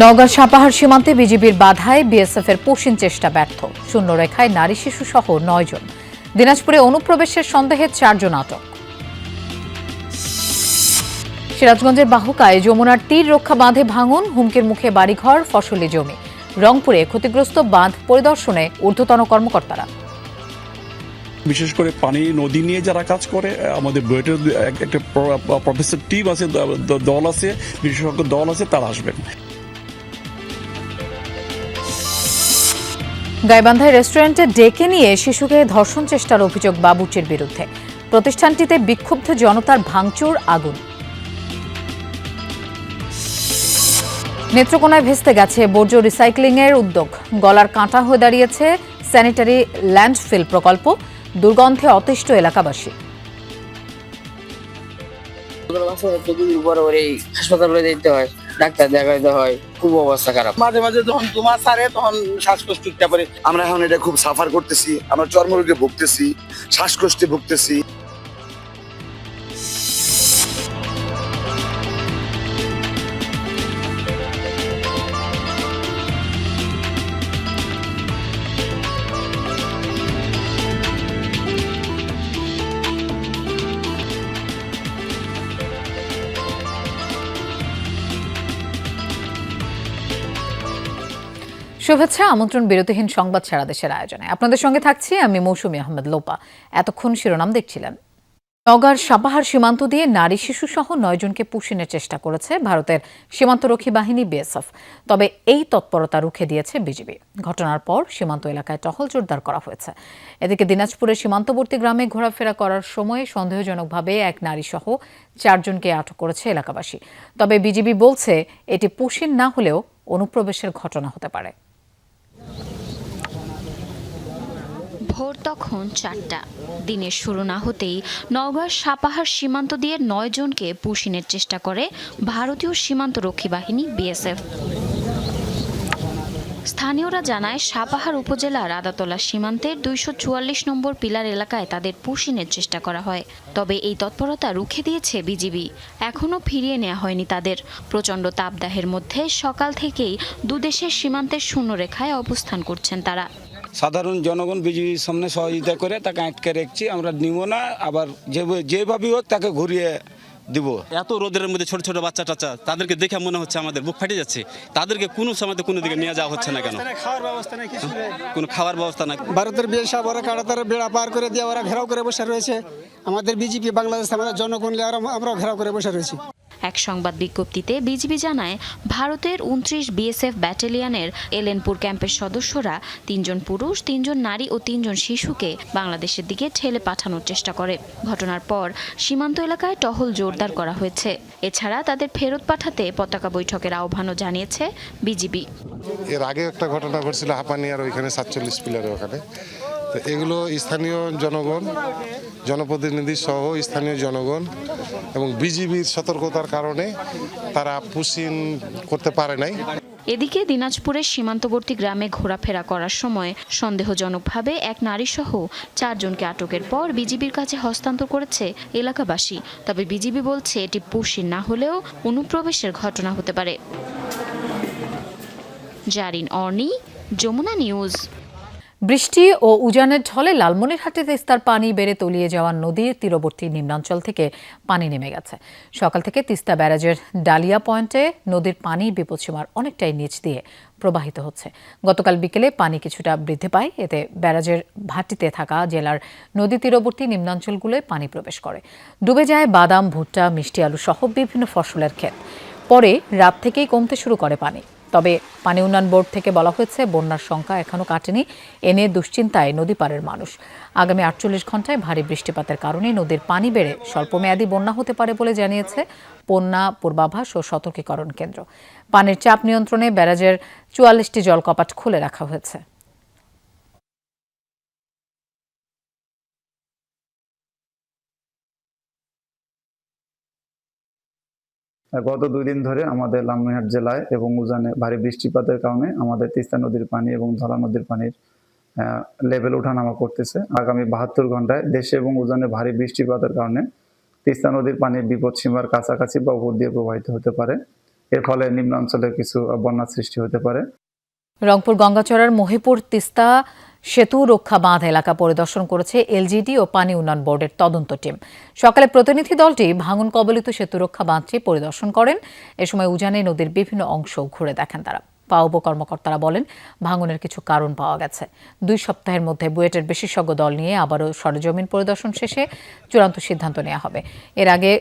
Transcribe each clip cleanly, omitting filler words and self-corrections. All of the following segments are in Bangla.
নওগাঁ সাপাহার সীমান্তে বিজিবির বাধায় বিএসএফের পুশিন চেষ্টা ব্যর্থ। শূন্যরেখায় নারী শিশু সহ ৯ জন। দিনাজপুরে অনুপ্রবেশের সন্দেহে ৪ জন আটক। সিরাজগঞ্জের বাহুকায় যমুনার তীর রক্ষা বাঁধে ভাঙন, হুমকির মুখে বাড়িঘর, ফসলি জমি। রংপুরে ক্ষতিগ্রস্ত বাঁধ পরিদর্শনে ঊর্ধ্বতন কর্মকর্তারা। বিশেষ করে পানি নদী নিয়ে যারা কাজ করে, আমাদের বুয়েটের একটা প্রফেসর টিম আছে, দল আছে, বিশেষজ্ঞ দল আছে, তারা আসবেন। গাইবান্ধায় রেস্টুরেন্টে ডেকে নিয়ে শিশুকে ধর্ষণ চেষ্টার অভিযোগ বাবুর্চির বিরুদ্ধে। প্রতিষ্ঠানটিতে বিক্ষুব্ধ জনতার ভাঙচুর, আগুন। নেত্রকোনায় ভেস্তে গেছে বর্জ্য রিসাইক্লিংয়ের উদ্যোগ। গলার কাঁটা হয়ে দাঁড়িয়েছে স্যানিটারি ল্যান্ডফিল প্রকল্প। দুর্গন্ধে অতিষ্ঠ এলাকাবাসী। হাসপাতালে যেতে হয়, ডাক্তার দেখাইতে হয়, খুব অবস্থা খারাপ। মাঝে মাঝে যখন তোমার সারে তখন শ্বাসকষ্ট উঠতে পারে। আমরা এখন এটা খুব সাফার করতেছি, আমরা চর্মরোগে ভুগতেছি, শ্বাসকষ্টে ভুগতেছি। শুভেচ্ছা, আমন্ত্রণ বিরতিহীন সংবাদ সারা দেশের আয়োজনে। আপনাদের সঙ্গে থাকছি আমি মৌসুমী আহমেদ লোপা। এতক্ষণ শিরোনাম দেখছিলেন। নওগাঁর সাপাহার সীমান্ত দিয়ে নারী শিশু সহ ৯ জনকে পুশিনের চেষ্টা করেছে ভারতের সীমান্তরক্ষী বাহিনী বিএসএফ। তবে এই তৎপরতা রুখে দিয়েছে বিজিবি। ঘটনার পর সীমান্ত এলাকায় টহল জোরদার করা হয়েছে। এদিকে দিনাজপুরের সীমান্তবর্তী গ্রামে ঘোরাফেরা করার সময় সন্দেহজনকভাবে এক নারী সহ ৪ জনকে আটক করেছে এলাকাবাসী। তবে বিজিবি বলছে এটি পুশিন না হলেও অনুপ্রবেশের ঘটনা হতে পারে। ভোর তখন ৪টা। দিনের শুরু না হতেই নওগাঁর সাপাহার সীমান্ত দিয়ে ৯ জনকে পুশিনের চেষ্টা করে ভারতীয় সীমান্তরক্ষী বাহিনী বিএসএফ। স্থানীয়রা জানায়, সাপাহার উপজেলার আদাতলা সীমান্তের ২৪৪ নম্বর পিলার এলাকায় তাদের পুশিনের চেষ্টা করা হয়। তবে এই তৎপরতা রুখে দিয়েছে বিজিবি। এখনও ফিরিয়ে নেওয়া হয়নি তাদের। প্রচণ্ড তাপদাহের মধ্যে সকাল থেকেই দুদেশের সীমান্তের শূন্যরেখায় অবস্থান করছেন তারা। সাধারণ জনগণ বিজিবির সামনে সহযোগিতা করে তাকে আটকে রেখেছি, আমরা নিব না, আবার যেভাবেই হোক তাকে ঘুরিয়ে দিব। এত রোদের মধ্যে ছোট ছোট বাচ্চা টাচ্চা, তাদেরকে দেখে মনে হচ্ছে আমাদের বুক ফাটে যাচ্ছে। তাদেরকে কোনো সময় কোনো দিকে নিয়ে যাওয়া হচ্ছে না কেন? কোনো খাওয়ার ব্যবস্থা নাই। ভারতের বিএস ওরা কাটাতারা বেড়া পার করে দিয়ে ওরা ঘেরাও করে বসে রয়েছে। আমাদের বিজেপি বাংলাদেশ আমাদের জনগণ আমরাও ঘেরাও করে বসে রয়েছি। এক সংবাদ বিজ্ঞপ্তিতে বিজিবি জানায়, ভারতের ২৯ বিএসএফ ব্যাটালিয়নের এলেনপুর ক্যাম্পের সদস্যরা ৩ জন পুরুষ, ৩ জন নারী ও ৩ জন শিশুকে বাংলাদেশের দিকে ঠেলে পাঠানোর চেষ্টা করে। ঘটনার পর সীমান্ত এলাকায় টহল জোরদার করা হয়েছে। এছাড়া তাদের ফেরত পাঠাতে পতাকা বৈঠকের আহ্বানও জানিয়েছে বিজিবি। এর আগে একটা ঘটনা ঘটছিল হাপানিয়ার ওইখানে ৪৭ পিলারের ওখানে। তো এগুলো স্থানীয় জনগণ, জনপ্রতিনিধি সহ স্থানীয় জনগণ এবং বিজিবির সতর্কতার কারণে তারা পুশিন করতে পারে নাই। এদিকে দিনাজপুরের সীমান্তবর্তী গ্রামে ঘোরাফেরা করার সময় সন্দেহজনকভাবে এক নারীসহ ৪ জনকে আটকের পর বিজিবির কাছে হস্তান্তর করেছে এলাকাবাসী। তবে বিজিবি বলছে এটি পুশিন না হলেও অনুপ্রবেশের ঘটনা হতে পারে। জারিন অর্নি, যমুনা নিউজ। বৃষ্টি ও উজানের ঢলে লালমনিরহাটে তিস্তার পানি বেড়ে তলিয়ে যাওয়া নদীর তীরবর্তী নিম্নাঞ্চল থেকে পানি নেমে গেছে। সকাল থেকে তিস্তা ব্যারাজের ডালিয়া পয়েন্টে নদীর পানি বিপদসীমার অনেকটাই নিচ দিয়ে প্রবাহিত হচ্ছে। গতকাল বিকেলে পানি কিছুটা বৃদ্ধি পায়। এতে ব্যারাজের ভাটিতে থাকা জেলার নদী তীরবর্তী নিম্নাঞ্চলগুলোয় পানি প্রবেশ করে। ডুবে যায় বাদাম, ভুট্টা, মিষ্টি আলু সহ বিভিন্ন ফসলের ক্ষেত। পরে রাত থেকেই কমতে শুরু করে পানি। তবে পানি উন্নয়ন বোর্ড থেকে বলা হয়েছে বন্যার সংখ্যা এখনও কাটেনি। এ নিয়ে দুশ্চিন্তায় নদী পাড়ের মানুষ। আগামী ৪৮ ঘন্টায় ভারী বৃষ্টিপাতের কারণে নদীর পানি বেড়ে স্বল্পমেয়াদী বন্যা হতে পারে বলে জানিয়েছে বন্যা পূর্বাভাস ও সতর্কীকরণ কেন্দ্র। পানির চাপ নিয়ন্ত্রণে ব্যারাজের ৪৪টি জলকপাট খুলে রাখা হয়েছে। গত ২ দিন ধরে আমাদের লালমনিরহাট জেলায় এবং উজানে ভারী বৃষ্টিপাতের কারণে আমাদের তিস্তা নদীর পানি এবং ধলা নদীর পানির লেভেল ওঠানামা করতেছে। আগামী ৭২ ঘন্টায় দেশে এবং উজানে ভারী বৃষ্টিপাতের কারণে তিস্তা নদীর পানি বিপদসীমার কাছাকাছি বা উপর দিয়ে প্রবাহিত হতে পারে। এর ফলে নিম্নাঞ্চলে কিছু বন্যার সৃষ্টি হতে পারে। রংপুর গঙ্গাচড়ার মহিপুর তিস্তা সেতু রক্ষা বাঁধ এলাকা পরিদর্শন করেছে এলজিডি ও পানি উন্নয়ন বোর্ডের তদন্ত টিম। সকালে প্রতিনিধি দলটি ভাঙন কবলিত সেতু রক্ষা বাঁধটি পরিদর্শন করেন। এ সময় উজানে নদীর বিভিন্ন অংশ ঘুরে দেখেন তারা। পাউবো কর্মকর্তারা বলেন, ভাঙনের কিছু কারণ পাওয়া গেছে। 2 সপ্তাহের মধ্যে বুয়েটের বিশেষজ্ঞ দল নিয়ে আবারও সরেজমিন পরিদর্শন শেষে চূড়ান্ত সিদ্ধান্ত নেওয়া হবে। এর আগে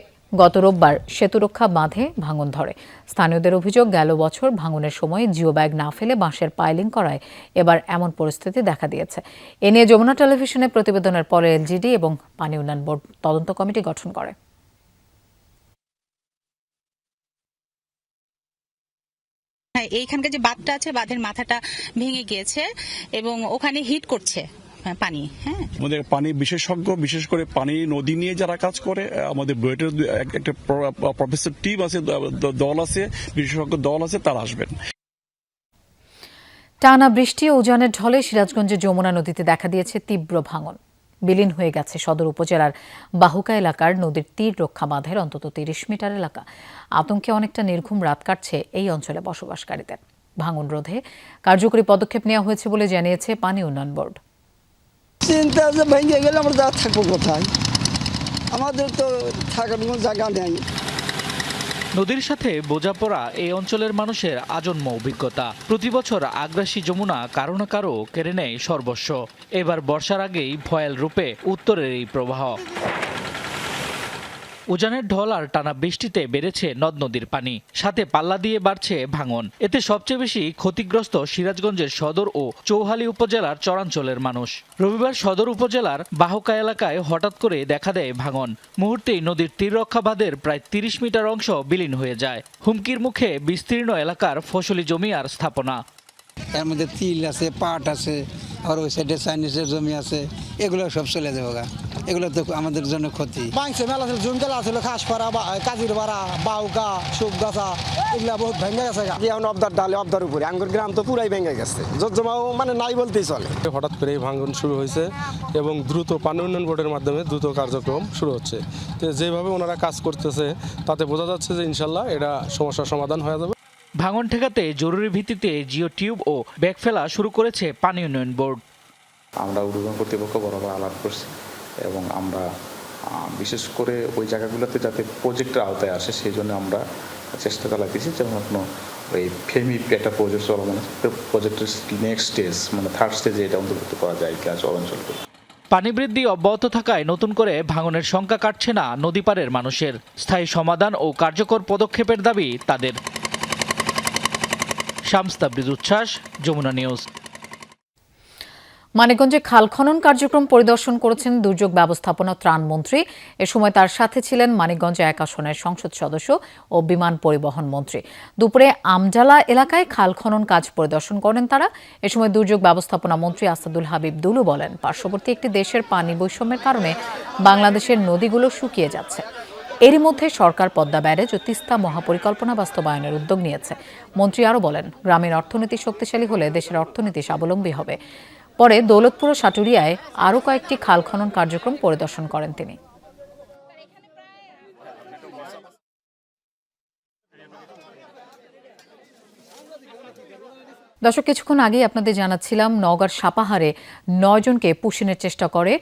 গত রোববার সেতুরক্ষা বাঁধে ভাঙন ধরে। স্থানীয়দের অভিযোগ, গেল বছর ভাঙনের সময় জিও ব্যাগ না ফেলে বাঁশের পাইলিং করায় এবার এমন পরিস্থিতি দেখা দিয়েছে। এ নিয়ে যমুনা টেলিভিশনের প্রতিবেদনের পরে এলজিডি এবং পানি উন্নয়ন বোর্ড তদন্ত কমিটি গঠন করে। হ্যাঁ, এইখানকার যে বাঁধটা আছে, বাঁধের মাথাটা ভেঙে গিয়েছে এবং ওখানে হিট করছে পানি। হ্যাঁ, আমাদের পানি বিশেষজ্ঞ, বিশেষ করে পানি নদী নিয়ে যারা কাজ করে, আমাদের বুয়েটের একটা প্রফেসর টিম আছে, দল আছে, বিশেষজ্ঞ দল আছে, তারা আসবেন। টানা বৃষ্টি ও উজানের ঢলে সিরাজগঞ্জের যমুনা নদীতে দেখা দিয়েছে তীব্র ভাঙন। বিলীন হয়ে গেছে সদর উপজেলার বাহুকা এলাকার নদীর তীর রক্ষা বাঁধের অন্তত 30 মিটার এলাকা। আতঙ্কে অনেকটা নির্ঘুম রাত কাটছে এই অঞ্চলে বসবাসকারীদের। ভাঙন রোধে কার্যকরী পদক্ষেপ নেওয়া হয়েছে বলে জানিয়েছে পানি উন্নয়ন বোর্ড। চিন্তা যে ভেঙে গেলে আমরা যা থাকবো কোথায়, আমাদের তো থাকার কোনো জায়গা নেই। নদীর সাথে বোঝাপড়া এই অঞ্চলের মানুষের আজন্ম অভিজ্ঞতা। প্রতি বছর আগ্রাসী যমুনা কারো না কারো কেড়ে নেয় সর্বস্ব। এবার বর্ষার আগেই ভয়াল রূপে উত্তরের এই প্রবাহ। উজানের ঢল আর টানা বৃষ্টিতে বেড়েছে নদ নদীর পানি, সাথে পাল্লা দিয়ে বাড়ছে ভাঙন। এতে সবচেয়ে বেশি ক্ষতিগ্রস্ত সিরাজগঞ্জের সদর ও চৌহালি উপজেলার চরাঞ্চলের মানুষ। রবিবার সদর উপজেলার বাহুকা এলাকায় হঠাৎ করে দেখা দেয় ভাঙন। মুহূর্তেই নদীর তীররক্ষা বাঁধের প্রায় 30 মিটার অংশ বিলীন হয়ে যায়। হুমকির মুখে বিস্তীর্ণ এলাকার ফসলি জমি আর স্থাপনা। এর মধ্যে তিল আছে, পাট আছে, আর ওই সাইডে চাইনিজের জমি আছে, এগুলো সব চলে যাবে। এগুলো তো আমাদের জন্য ক্ষতি। বাংছে মেলা ছিল, জুমকেলা ছিল, খাসপাড়া, কাজির পাড়া, বাউকা, সুপগাছা, এগুলা বহুত ভেঙে গেছে। এখন অবদার ডালে অবদার উপরে আঙ্গুর গ্রাম তো পুরাই ভেঙে গেছে, জমাও মানে নাই বলতেই চলে। হঠাৎ করে এই ভাঙন শুরু হয়েছে এবং দ্রুত পানি উন্নয়ন বোর্ডের মাধ্যমে দ্রুত কার্যক্রম শুরু হচ্ছে। তো যেভাবে ওনারা কাজ করতেছে তাতে বোঝা যাচ্ছে যে ইনশাল্লাহ এটা সমস্যার সমাধান হয়ে যাবে। ভাঙন ঠেকাতে জরুরি ভিত্তিতে জিও টিউব ও ব্যাগ ফেলা শুরু করেছে পানি উন্নয়ন বোর্ড। আমরা ঊর্ধ্বতন কর্তৃপক্ষ বরাবর আলাপ করছি এবং আমরা বিশেষ করে ওই জায়গাগুলোতে যাতে প্রজেক্টের আওতায় আসে সেই জন্য আমরা চেষ্টা চালাতেছি। যেমন আপনার ওই ফেমি একটা প্রজেক্ট চলমান আছে, প্রজেক্টের নেক্সট স্টেজ মানে 3rd স্টেজে এটা অন্তর্ভুক্ত করা যায় কি আছে অঞ্চলগুলো। পানি বৃদ্ধি অব্যাহত থাকায় নতুন করে ভাঙনের সংখ্যা কাটছে না নদীপাড়ের মানুষের। স্থায়ী সমাধান ও কার্যকর পদক্ষেপের দাবি তাদের। শামস তাবরিজ উচ্ছ্বাস, যমুনা নিউজ। মানিকগঞ্জে খাল খনন কার্যক্রম পরিদর্শন করেছেন দুর্যোগ ব্যবস্থাপনা ত্রাণ মন্ত্রী। এ সময় তার সাথে ছিলেন মানিকগঞ্জ 1 আসনের সংসদ সদস্য ও বিমান পরিবহন মন্ত্রী। দুপুরে আমজালা এলাকায় খাল খনন কাজ পরিদর্শন করেন তারা। এ সময় দুর্যোগ ব্যবস্থাপনা মন্ত্রী আসাদুল হাবিব দুলু বলেন, পার্শ্ববর্তী একটি দেশের পানি বৈষম্যের কারণে বাংলাদেশের নদীগুলো শুকিয়ে যাচ্ছে। এরই মধ্যে সরকার পদ্মা ব্যারেজ ও তিস্তা মহাপরিকল্পনা বাস্তবায়নের উদ্যোগ নিয়েছে। মন্ত্রী আরও বলেন, গ্রামের অর্থনীতি শক্তিশালী হলে দেশের অর্থনীতি স্বাবলম্বী হবে। পরে দৌলতপুর ও সাটুরিয়ায় আরও কয়েকটি খাল খনন কার্যক্রম পরিদর্শন করেন তিনি। দর্শক, কিছুক্ষণ আগেই আপনাদের জানাচ্ছিলাম নওগাঁর সাপাহারে 9 জনকে পুষিনের চেষ্টা করে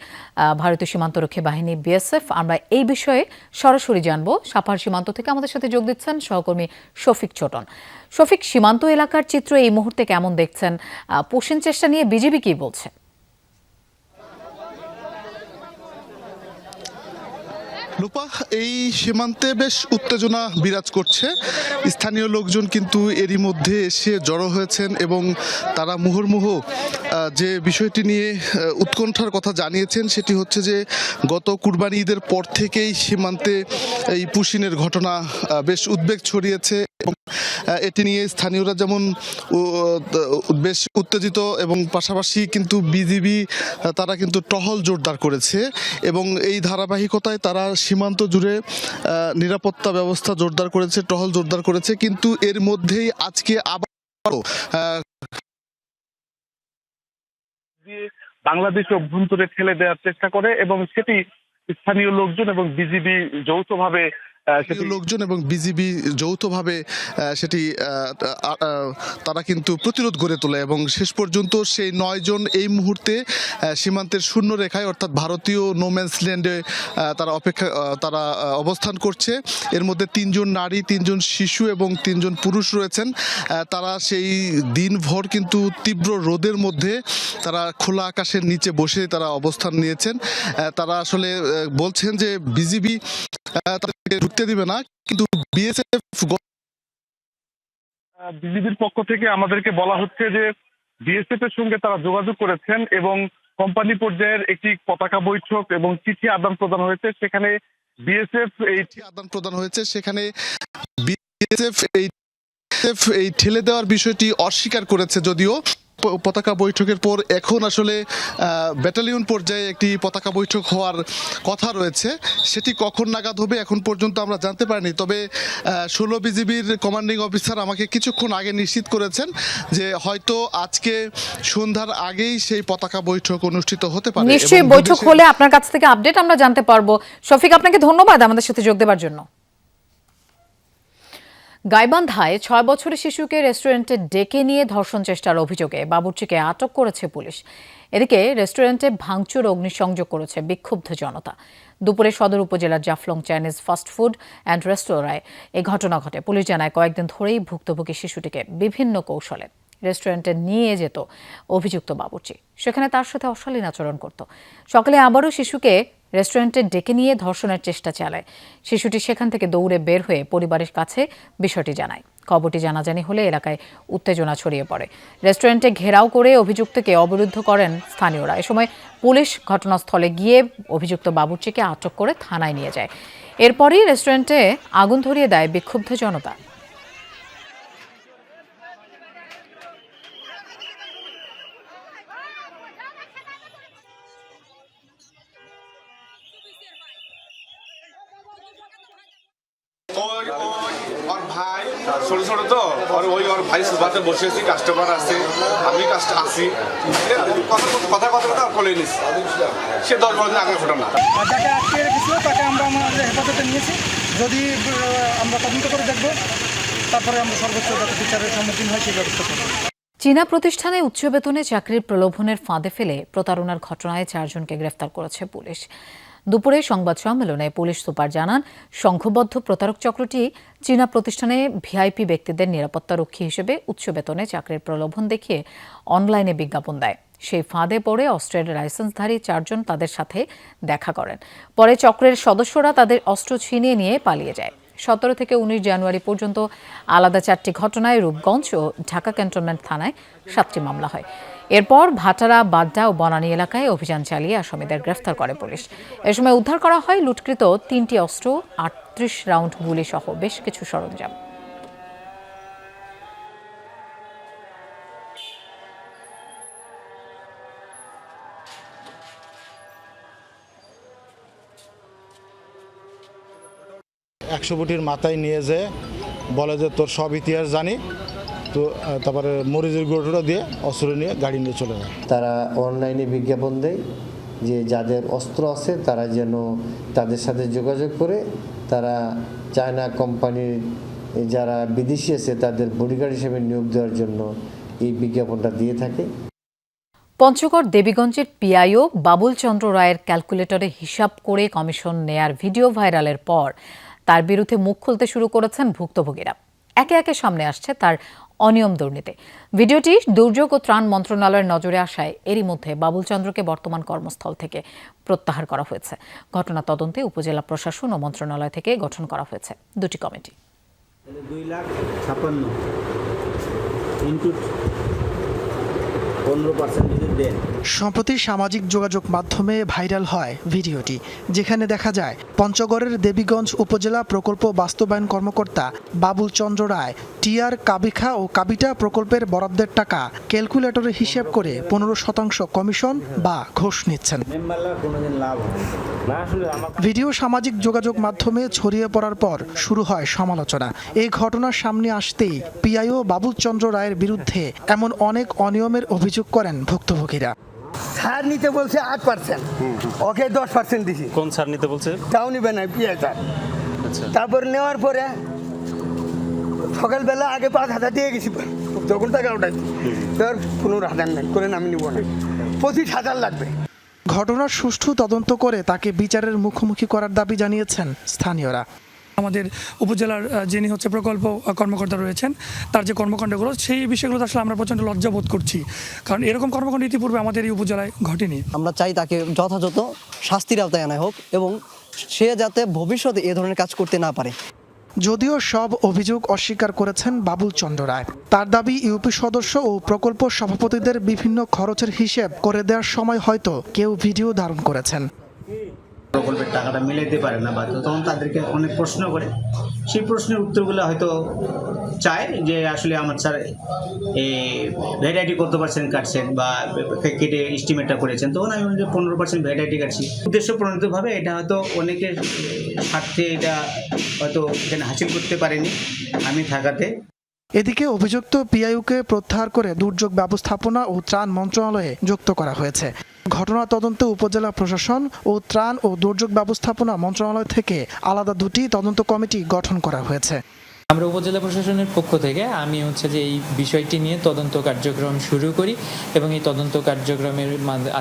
ভারতীয় সীমান্তরক্ষী বাহিনী বিএসএফ। আমরা এই বিষয়ে সরাসরি জানবো। সাপাহার সীমান্ত থেকে আমাদের সাথে যোগ দিচ্ছেন সহকর্মী শফিক ছোটন। শফিক, সীমান্ত এলাকার চিত্র এই মুহূর্তে কেমন দেখছেন? পুষিন চেষ্টা নিয়ে বিজিবি কি বলছে? লোপা, এই সীমান্তে বেশ উত্তেজনা বিরাজ করছে। স্থানীয় লোকজন কিন্তু এরই মধ্যে এসে জড়ো হয়েছেন এবং তারা মুহুর্মুহ যে বিষয়টি নিয়ে উৎকণ্ঠার কথা জানিয়েছেন সেটি হচ্ছে যে গত কুরবানি ঈদের পর থেকেই সীমান্তে এই পুশিনের ঘটনা বেশ উদ্বেগ ছড়িয়েছে এবং এটি নিয়ে স্থানীয়রা যেমন বেশ উত্তেজিত এবং পাশাপাশি কিন্তু বিজিবি তারা কিন্তু টহল জোরদার করেছে এবং এই ধারাবাহিকতায় তারা সীমান্ত জুড়ে নিরাপত্তা ব্যবস্থা জোরদার করেছে, টহল জোরদার করেছে। কিন্তু এর মধ্যেই আজকে আবার বাংলাদেশের অভ্যন্তরে ঠেলে দেওয়ার চেষ্টা করে এবং সেটি স্থানীয় লোকজন এবং বিজিবি যৌথভাবে লোকজন এবং বিজিবি যৌথভাবে সেটি তারা কিন্তু প্রতিরোধ গড়ে তোলে এবং শেষ পর্যন্ত সেই 9 জন এই মুহূর্তে সীমান্তের শূন্য রেখায় অর্থাৎ ভারতীয় নোম্যান্স ল্যান্ডে তারা অবস্থান করছে। এর মধ্যে 3 জন নারী, 3 জন শিশু এবং 3 জন পুরুষ রয়েছেন। তারা সেই দিনভর কিন্তু তীব্র রোদের মধ্যে তারা খোলা আকাশের নিচে বসে তারা অবস্থান নিয়েছেন। তারা আসলে বলছেন যে বিজিবি তাদেরকে ঢুকতে দিবে না, কিন্তু বিজিবির পক্ষ থেকে আমাদেরকে বলা হচ্ছে যে বিএসএফ এর সঙ্গে তারা যোগাযোগ করেছেন এবং কোম্পানি পর্যায়ের একটি পতাকা বৈঠক এবং চিঠি আদান প্রদান হয়েছে। সেখানে বিএসএফ আদান প্রদান হয়েছে, সেখানে বিএসএফ এই ঠেলে দেওয়ার বিষয়টি অস্বীকার করেছে। যদিও পতাকা বৈঠকের পর এখন আসলে ব্যাটালিয়ন পর্যায়ে একটি পতাকা বৈঠক হওয়ার কথা রয়েছে, সেটি কখন নাগাদ হবে এখন পর্যন্ত আমরা জানতে পারিনি। তবে 16 বিজিবির কমান্ডিং অফিসার আমাকে কিছুক্ষণ আগে নিশ্চিত করেছেন যে হয়তো আজকে সন্ধ্যার আগেই সেই পতাকা বৈঠক অনুষ্ঠিত হতে পারে। নিশ্চয়ই বৈঠক হলে আপনার কাছ থেকে আপডেট আমরা জানতে পারবো। শফিক, আপনাকে ধন্যবাদ আমাদের সাথে যোগ দেওয়ার জন্য। গাইবান্ধায় 6 বছরের শিশুকে রেস্টুরেন্টে ডেকে নিয়ে ধর্ষণ চেষ্টার অভিযোগে বাবুর্চিকে আটক করেছে পুলিশ। এদিকে রেস্টুরেন্টে ভাঙচুর অগ্নিসংযোগ করেছে বিক্ষুব্ধ জনতা। দুপুরে সদর উপজেলার জাফলং চাইনিজ ফাস্টফুড অ্যান্ড রেস্তোরাঁয় এই ঘটনা ঘটে। পুলিশ জানায় কয়েকদিন ধরেই ভুক্তভোগী শিশুটিকে বিভিন্ন কৌশলে রেস্টুরেন্টে নিয়ে যেত অভিযুক্ত বাবুর্চি। সেখানে তার সাথে অশালীন আচরণ করত। সকালে আবারও শিশুকে রেস্টুরেন্টে ডেকে নিয়ে ধর্ষণের চেষ্টা চালায়। শিশুটি সেখান থেকে দৌড়ে বের হয়ে পরিবারের কাছে বিষয়টি জানায়। খবরটি জানাজানি হলে এলাকায় উত্তেজনা ছড়িয়ে পড়ে। রেস্টুরেন্টে ঘেরাও করে অভিযুক্তকে অবরুদ্ধ করেন স্থানীয়রা। এ সময় পুলিশ ঘটনাস্থলে গিয়ে অভিযুক্ত বাবুর্চিকে আটক করে থানায় নিয়ে যায়। এরপরই রেস্টুরেন্টে আগুন ধরিয়ে দেয় বিক্ষুব্ধ জনতা। ওর ভাই ছোট ছোট তো ওর ভাই সুবাতে বসে আছি, কাস্টমার আছে, আমি আসি, কথা বলে নিচ্ছি। সে 10-12 দিন আগে ঘটনা। যাকে আটকে রেখেছিল তাকে আমরা আমাদের হেফাজতে নিয়েছি। যদি আমরা তদন্ত করে দেখব, তারপরে আমরা সর্বোচ্চ যাতে বিচারের সম্মুখীন হয় সেই ব্যবস্থা করব। চীনা প্রতিষ্ঠানে উচ্চ বেতনে চাকরির প্রলোভনের ফাঁদে ফেলে প্রতারণার ঘটনায় 4 জনকে গ্রেফতার করেছে পুলিশ। দুপুরে সংবাদ সম্মেলনে পুলিশ সুপার জানান, সংঘবদ্ধ প্রতারক চক্রটি চীনা প্রতিষ্ঠানে ভিআইপি ব্যক্তিদের নিরাপত্তারক্ষী হিসেবে উচ্চ বেতনে চাকরির প্রলোভন দেখিয়ে অনলাইনে বিজ্ঞাপন দেয়। সেই ফাঁদে পড়ে অস্ত্রের লাইসেন্সধারী 4 জন তাদের সাথে দেখা করেন। পরে চক্রের সদস্যরা তাদের অস্ত্র ছিনিয়ে নিয়ে পালিয়ে যায়। 17 থেকে 19 জানুয়ারি পর্যন্ত আলাদা 4টি ঘটনায় রূপগঞ্জ ও ঢাকা ক্যান্টনমেন্ট থানায় 7টি মামলা হয়। এরপর ভাটারা, বাড্ডা ও বনানী এলাকায় অভিযান চালিয়ে আসামিদের গ্রেফতার করে পুলিশ। এ সময় উদ্ধার করা হয় লুটকৃত 3টি অস্ত্র, 38 রাউন্ড গুলি সহ বেশ কিছু সরঞ্জাম। একশো কোটির মাথায় নিয়ে যেয়ে বলে যে তোর সব ইতিহাস জানি, তো তারপরে মরিচের গুঁড়োটা দিয়ে অস্ত্র নিয়ে গাড়ি নিয়ে চলে যায়। তারা অনলাইনে বিজ্ঞাপন দেয় যে যাদের অস্ত্র আছে তারা যেন তাদের সাথে যোগাযোগ করে তারা চায়না কোম্পানির যারা বিদেশি আছে তাদের বডিগার্ড হিসেবে নিয়োগ দেওয়ার জন্য এই বিজ্ঞাপনটা দিয়ে থাকে। পঞ্চগড় দেবীগঞ্জের পিআইও বাবুল চন্দ্র রায়ের ক্যালকুলেটরে হিসাব করে কমিশন নেয়ার ভিডিও ভাইরালের পর তার বিরুদ্ধে মুখ খুলতে শুরু করেছেন ভুক্তভোগীরা। একে একে সামনে আসছে তার অনিয়ম দুর্নীতি। ভিডিওটি দুর্যোগ ও ত্রাণ মন্ত্রণালয়ের নজরে আসায় এরই মধ্যে বাবুল চন্দ্রকে বর্তমান কর্মস্থল থেকে প্রত্যাহার করা হয়েছে। ঘটনা তদন্তে উপজেলা প্রশাসন ও মন্ত্রণালয় থেকে গঠন করা হয়েছে 2টি কমিটি। 2,56,000 ইনটু 15% যদি দেন। সম্প্রতি সামাজিক যোগাযোগ মাধ্যমে ভাইরাল হয় ভিডিওটি, যেখানে দেখা যায় পঞ্চগড়ের দেবীগঞ্জ উপজেলা প্রকল্প বাস্তবায়ন কর্মকর্তা বাবুল চন্দ্র রায় টিআর কাবিখা ও কাবিটা প্রকল্পের বরাদ্দের টাকা ক্যালকুলেটরে হিসেব করে 15% কমিশন বা ঘুষ নিচ্ছেন। ভিডিও সামাজিক যোগাযোগ মাধ্যমে ছড়িয়ে পড়ার পর শুরু হয় সমালোচনা। এই ঘটনার সামনে আসতেই পিআইও বাবুল চন্দ্র রায়ের বিরুদ্ধে এমন অনেক অনিয়মের অভিযোগ করেন ভুক্তভোগীরা। ছাড় নিতে বলছে 8%, ওকে 10% দিছি। কোন ছাড় নিতে বলছে? তাও নিবে না, পিআই ছাড় তারপর নেওয়ার পরে সকালবেলা আগে 5,000 দিয়ে গেছি, যখন টাকা উঠাইছি তোর কোনো রাধার নাই করে আমি নিব না, 25,000 লাগবে। ঘটনার সুষ্ঠু তদন্ত করে তাকে বিচারের মুখোমুখি করার দাবি জানিয়েছেন স্থানীয়রা। আমাদের উপজেলার যিনি প্রকল্প কর্মকর্তা রয়েছেন, তার যে কর্মকাণ্ডগুলো, সেই বিষয়গুলো আসলে আমরা প্রচণ্ড লজ্জাবোধ করছি, কারণ এরকম কর্মকাণ্ড ইতিপূর্বে আমাদের এই উপজেলায় ঘটেনি। আমরা চাই তাকে যথাযথ শাস্তির আওতায় আনা হোক এবং সে যাতে ভবিষ্যতে এ ধরনের কাজ করতে না পারে। যদিও সব অভিযোগ অস্বীকার করেছেন বাবুল চন্দ্র রায়। তার দাবি ইউপি সদস্য ও প্রকল্প সভাপতিদের বিভিন্ন খরচের হিসেব করে দেওয়ার সময় হয়তো কেউ ভিডিও ধারণ করেছেন। প্রকল্পের টাকাটা মিলাইতে পারে না বা তখন তাদেরকে অনেক প্রশ্ন করে, সেই প্রশ্নের উত্তরগুলো হয়তো চায় যে আসলে আমার স্যার ভ্যারাইটি কত পার্সেন্ট কাটছেন বা কেটে এস্টিমেটটা করেছেন, তখন আমি 15% ভ্যারাইটি কাটছি। উদ্দেশ্য প্রণীতভাবে এটা হয়তো অনেকের স্বার্থে এটা হয়তো এখানে হাসিল করতে পারেনি আমি থাকাতে। এদিকে অভিযুক্ত পিআইইউকে প্রত্যাহার করে দুর্যোগ ব্যবস্থাপনা ও ত্রাণ মন্ত্রণালয়ে যুক্ত করা হয়েছে। ঘটনা তদন্তে উপজেলা প্রশাসন ও ত্রাণ ও দুর্যোগ ব্যবস্থাপনা মন্ত্রণালয় থেকে আলাদা দুটি তদন্ত কমিটি গঠন করা হয়েছে। আমরা উপজেলা প্রশাসনের পক্ষ থেকে আমি যে এই বিষয়টি নিয়ে তদন্ত কার্যক্রম শুরু করি এবং এই তদন্ত কার্যক্রমের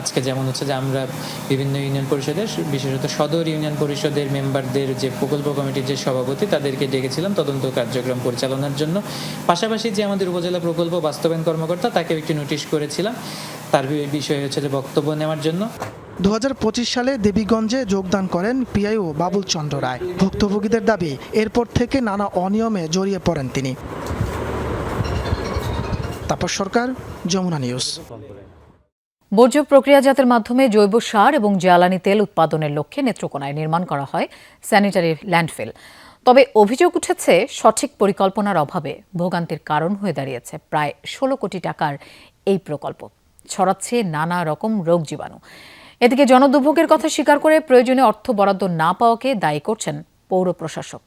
আজকে যেমন যে আমরা বিভিন্ন ইউনিয়ন পরিষদের, বিশেষত সদর ইউনিয়ন পরিষদের মেম্বারদের যে প্রকল্প কমিটির যে সভাপতি, তাদেরকে ডেকেছিলাম তদন্ত কার্যক্রম পরিচালনার জন্য। পাশাপাশি যে আমাদের উপজেলা প্রকল্প বাস্তবায়ন কর্মকর্তা, তাকেও একটি নোটিশ করেছিলাম তার বিষয়ে যে বক্তব্য নেওয়ার জন্য। 2025 সালে দেবীগঞ্জে যোগদান করেন পিআইও বাবুল চন্দ্র রায়। ভুক্তভোগীদের দাবি এরপর থেকে নানা অনিয়মে জড়িয়ে পড়েন তিনি। তাপস সরকার, যমুনা নিউজ। বর্জ্য প্রক্রিয়াজাতের মাধ্যমে জৈব সার এবং জ্বালানি তেল উৎপাদনের লক্ষ্যে নেত্রকোনায় নির্মাণ করা হয় স্যানিটারি ল্যান্ডফিল। তবে অভিযোগ উঠেছে সঠিক পরিকল্পনার অভাবে ভোগান্তির কারণ হয়ে দাঁড়িয়েছে প্রায় 16 কোটি টাকার এই প্রকল্প। ছড়াচ্ছে নানা রকম রোগ জীবাণু। এদিকে জনদুর্ভোগের কথা স্বীকার করে প্রয়োজনীয় অর্থ বরাদ্দ না পাওয়াকে দায়ী করছেন পৌর প্রশাসক।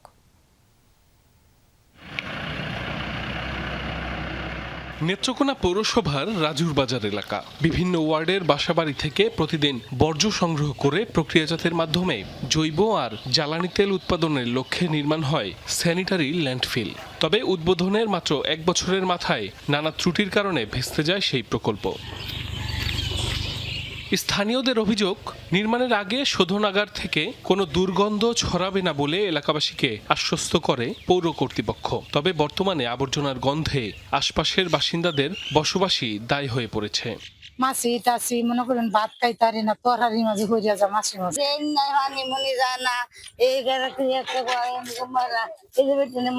নেত্রকোনা পৌরসভার রাজুর বাজার এলাকা, বিভিন্ন ওয়ার্ডের বাসাবাড়ি থেকে প্রতিদিন বর্জ্য সংগ্রহ করে প্রক্রিয়াজাতের মাধ্যমে জৈব আর জ্বালানি তেল উৎপাদনের লক্ষ্যে নির্মাণ হয় স্যানিটারি ল্যান্ডফিল। তবে উদ্বোধনের মাত্র 1 বছরের মাথায় নানা ত্রুটির কারণে ভেস্তে যায় সেই প্রকল্প। স্থানীয়দের অভিযোগ, নির্মাণের আগে শোধনাগার থেকে কোনো দুর্গন্ধ ছড়াবে না বলে এলাকাবাসীকে আশ্বস্ত করে পৌর কর্তৃপক্ষ। তবে বর্তমানে আবর্জনার গন্ধে আশপাশের বাসিন্দাদের বসবাসী দায়ী হয়ে পড়েছে। মাছি টাছি মনে করেন ভাত খাইতারি না, তরকারি মাঝে হয়ে যা মাছি মাছ মনে যায় না, এই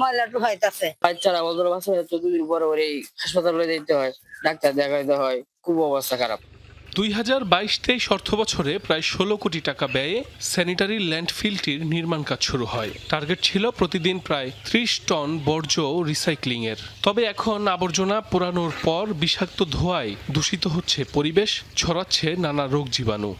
ময়লাটু হইতাছে। বাচ্চারা বদল বাসা 2 দিন পরে এই হাসপাতালে যেতে হয়, ডাক্তার দেখাইতে হয়, খুব অবস্থা খারাপ। 2022-23 অর্থ বছরে প্রায় 16 কোটি টাকা ব্যয়ে স্যানিটারি ল্যান্ডফিলটির নির্মাণ কাজ শুরু হয়। টার্গেট ছিল প্রতিদিন প্রায় 30 টন বর্জ্য রিসাইক্লিং এর। তবে এখন আবর্জনা পোড়ানোর পর বিষাক্ত ধোঁয়ায় দূষিত হচ্ছে পরিবেশ, ছড়াচ্ছে নানা রোগ জীবাণু।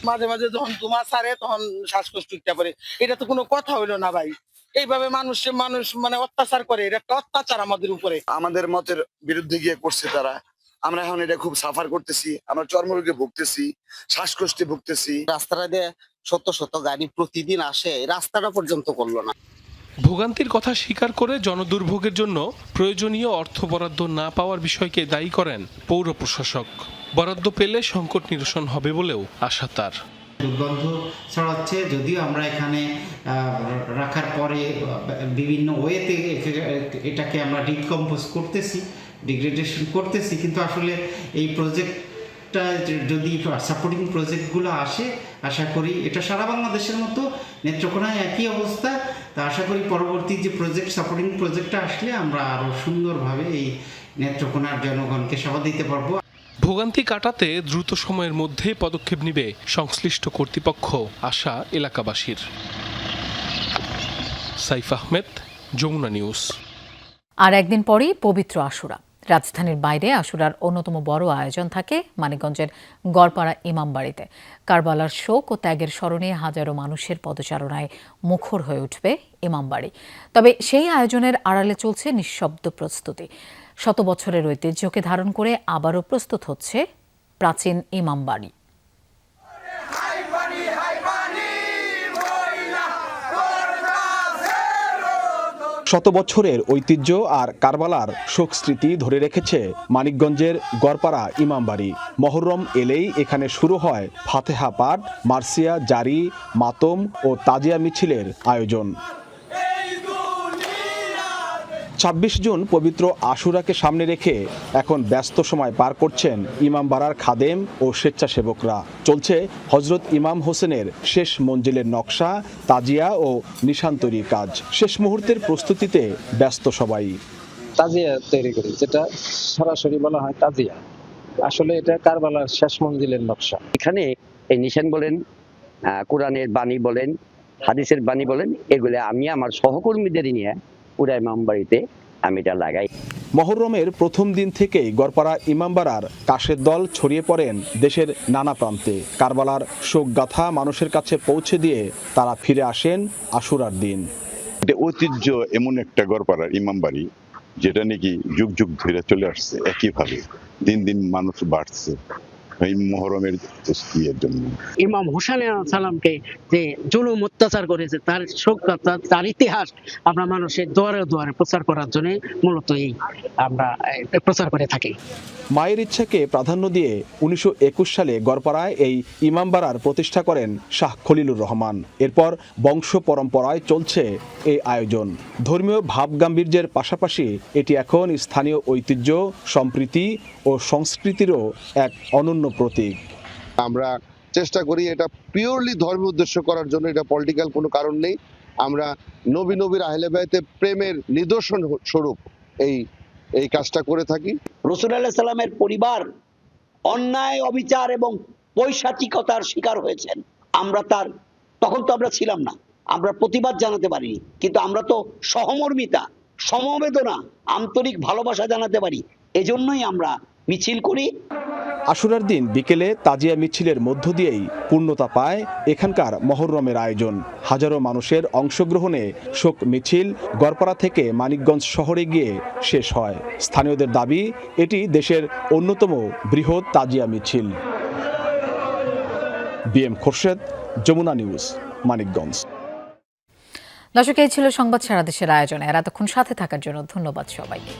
মাঝে মাঝে যখন তোমার সারে তখন শ্বাসকষ্ট উঠতে পারে, এটা তো কোনো কথা হইলো না ভাই। এইভাবে মানুষ মানে অত্যাচার করে, এটা একটা অত্যাচার আমাদের উপরে। আমাদের মতের বিরুদ্ধে গিয়ে করছে তারা। আমরা এখন এটা খুব সাফার করতেছি, আমরা চর্মরোগে ভুগতেছি, শ্বাসকষ্টে ভুগতেছি। রাস্তাটা দিয়ে শত শত গাড়ি প্রতিদিন আসে, রাস্তাটা পর্যন্ত করলো না। ভোগান্তির কথা স্বীকার করে জনদুর্ভোগের জন্য প্রয়োজনীয় অর্থ বরাদ্দ না পাওয়ার বিষয়কে দায়ী করেন পৌর প্রশাসক। বরাদ্দ পেলে সংকট নিরসন হবে বলেও আশা তার। দুর্গন্ধ ছড়াচ্ছে, যদিও আমরা এখানে রাখার পরে বিভিন্ন ওয়েতে এটাকে আমরা ডিকম্পোজ করতেছি, ডিগ্রেডেশন করতেছি, কিন্তু আসলে এই প্রজেক্টটা যদি সাপোর্টিং প্রজেক্টগুলো আসে, আশা করি এটা সারা বাংলাদেশের মতো নেত্রকোনায় একই অবস্থা। তা আশা করি পরবর্তী যে প্রজেক্ট, সাপোর্টিং প্রজেক্টটা আসলে আমরা আরও সুন্দরভাবে এই নেত্রকোনার জনগণকে সেবা দিতে পারবো। ভোগান্তি কাটাতে দ্রুত সময়ের মধ্যে পদক্ষেপ নেবে সংশ্লিষ্ট কর্তৃপক্ষ, আশা এলাকাবাসীর। সাইফ আহমেদ, যমুনা নিউজ। আর একদিন পরেই পবিত্র আশুরা। রাজধানীর বাইরে আশুরার অন্যতম বড় আয়োজন থাকে মানিকগঞ্জের গড়পাড়া ইমামবাড়িতে। কারবালার শোক ও ত্যাগের স্মরণে হাজারো মানুষের পদচারণায় মুখর হয়ে উঠবে ইমামবাড়ি। তবে সেই আয়োজনের আড়ালে চলছে নিঃশব্দ প্রস্তুতি। শত বছরের ঐতিহ্যকে ধারণ করে আবারও প্রস্তুত হচ্ছে প্রাচীন ইমামবাড়ি। শত বছরের ঐতিহ্য আর কারবালার শোক স্মৃতি ধরে রেখেছে মানিকগঞ্জের গড়পাড়া ইমামবাড়ি। মহররম এলেই এখানে শুরু হয় ফাতেহা পাঠ, মার্সিয়া জারি, মাতম ও তাজিয়া মিছিলের আয়োজন। ২৬ জুন পবিত্র আশুরাকে সামনে রেখে এখন ব্যস্ত সময় পার করছেন ইমামবাড়ার খাদেম ও স্বেচ্ছাসেবকরা। চলছে হজরত ইমাম হোসেনের শেষ মঞ্জিলের নকশা, তাজিয়া ও নিশান তৈরির কাজ। শেষ মুহূর্তের প্রস্তুতিতে ব্যস্ত সবাই। তাজিয়া তৈরি করি, যেটা সরাসরি বলা হয় তাজিয়া, আসলে এটা কারবালার শেষ মঞ্জিলের নকশা। এখানে এই নিশান বলেন, কোরআনের বাণী বলেন, হাদিসের বাণী বলেন, এগুলো আমি আমার সহকর্মীদের নিয়ে পুরা ইমামবাড়িতে আমি এটা লাগাই। মহররমের প্রথম দিন থেকেই গড়পাড়া ইমামবাড়ার কাশের দল ছড়িয়ে পড়েন দেশের নানা প্রান্তে। কারবালার শোকগাথা মানুষের কাছে পৌঁছে দিয়ে তারা ফিরে আসেন আশুরার দিন। এটা ঐতিহ্য এমন একটা গড়পাড়ার ইমামবাড়ি যেটা নাকি যুগ যুগ ধরে চলে আসছে একইভাবে, দিন দিন মানুষ বাড়ছে এই মহরমের জন্য। ইমাম হোসেন সালামকে যে জুলুম অত্যাচার করেছে তার শোকগাথা, তার ইতিহাস আমরা মানুষের দুয়ারে দুয়ারে প্রচার করার জন্য মূলত আমরা প্রচার করে থাকি। মায়ের ইচ্ছাকে প্রাধান্য দিয়ে ১৯২১ সালে গড়পাড়ায় এই ইমামবাড়ার প্রতিষ্ঠা করেন শাহ খলিলুর রহমান। এরপর বংশ পরম্পরায় চলছে এই আয়োজন। ধর্মীয় ভাবগাম্ভীর্যের পাশাপাশি এটি এখন স্থানীয় ঐতিহ্য, সম্প্রীতি ও সংস্কৃতিরও এক অনন্য প্রতীক। আমরা চেষ্টা করি এটা পিওরলি ধর্মীয় উদ্দেশ্য করার জন্য, এটা পলিটিক্যাল কোনো কারণ নেই। আমরা নবীর আহলে বাইতে প্রেমের নিদর্শন স্বরূপ এই কাজটা করে থাকি। রাসূল আলাইহিস সালামের পরিবার অন্যায়, অবিচার এবং পৈশাচিকতার শিকার হয়েছেন। তখন তো আমরা ছিলাম না, আমরা প্রতিবাদ জানাতে পারিনি, কিন্তু আমরা তো সহমর্মিতা, সমবেদনা, আন্তরিক ভালোবাসা জানাতে পারি। এজন্যই আমরা মিছিল করি। আশুরার দিন বিকেলে তাজিয়া মিছিলের মধ্য দিয়েই পূর্ণতা পায় এখানকার মহররমের আয়োজন। হাজারো মানুষের অংশগ্রহণে শোক মিছিল গড়পাড়া থেকে মানিকগঞ্জ শহরে গিয়ে শেষ হয়। স্থানীয়দের দাবি এটি দেশের অন্যতম বৃহৎ তাজিয়া মিছিল। BM Khorshed, Jamuna News, Manikganj. দর্শক, এই ছিল সংবাদ সারা দেশের আয়োজনে। এতক্ষণ সাথে থাকার জন্য ধন্যবাদ সবাইকে।